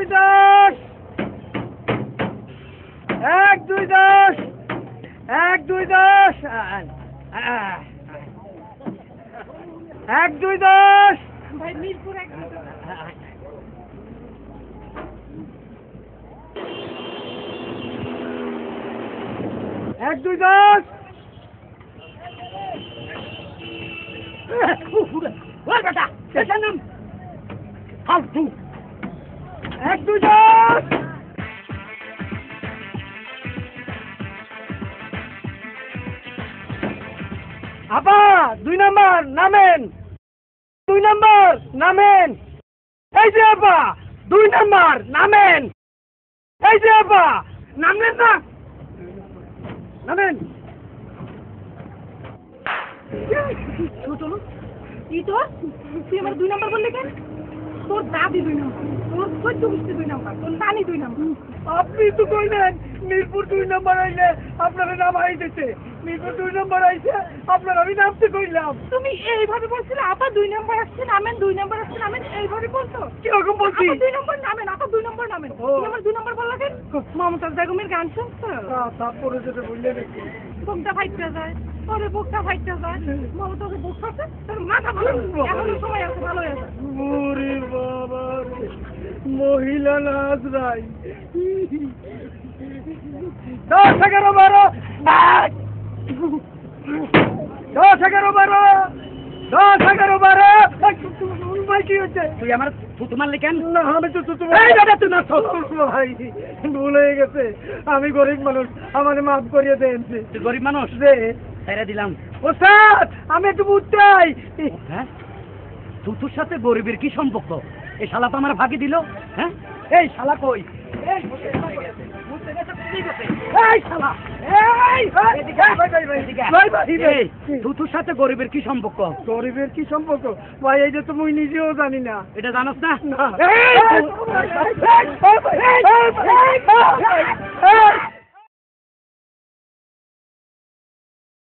10 1 2 10 1 2 10 1 2 10 ভাই মিরপুর 1 1 2 10 ওই বেটা এসে নাম ফালতু 1 2 10 আপা 2 নাম্বার নামেন 2 নাম্বার নামেন এই যে আপা 2 নাম্বার নামেন এই যে আপা নামলেন না নামেন চলো কি তো তুই আমার 2 নাম্বার বললি কেন তোর দাদি 2 নাম্বার তোর সহ্য বুঝতে 2 নাম্বার তোর নানি 2 নাম্বার আপনি তো কইলেন মিরপুর 2 নাম্বার আইলে আপনার নাম আইতেছে মিরপুর 2 নাম্বার আইছে আপনার আমি নামতে কইলাম তুমি এইভাবে বলছিলে আপা 2 নাম্বার আসছে নামেন 2 নাম্বার আসছে নামেন এইভাবে বলছো কিরকম বলছি আপা 2 নাম্বার নামেন আপা 2 নাম্বার নামেন তুমি আমার 2 নাম্বার বললা কেন মমতাজ বেগমের গান শুনছো তারপরে যেটা বললেন বুকটা ফাইটটা যায় তোরে বুকটা ফাইটটা যায় মমতাজের বুক ফাটে তোর মাথা ভালো এখনো সময় আছে ভালো আছে ওরে বাবা রে, মহিলা নাচ রাই 10 11 12 10 11 12 10 11 12 ভাই কি হচ্ছে তুই আমার থুতু মারলি কেন না আমি তো এই বেটা তুই নাচ ভাই ভুল হয়ে গেছে আমি গরিব মানুষ আমাকে মাফ করিয়ে দেন তুই গরিব মানুষ রে ছেড়ে দিলাম ওস্তাদ আমি একটু বুঝতে চাই হ্যাঁ থুতুর সাথে গরিবের কি সম্পর্ক এই শালা তো আমার ভাগে দিল হ্যাঁ এই শালা কই এই শালা এই থুতুর সাথে গরিবের কি সম্পর্ক গরিবের কি সম্পর্ক ভাই এই যে তুমি নিজেও জানি না এটা জানোস না না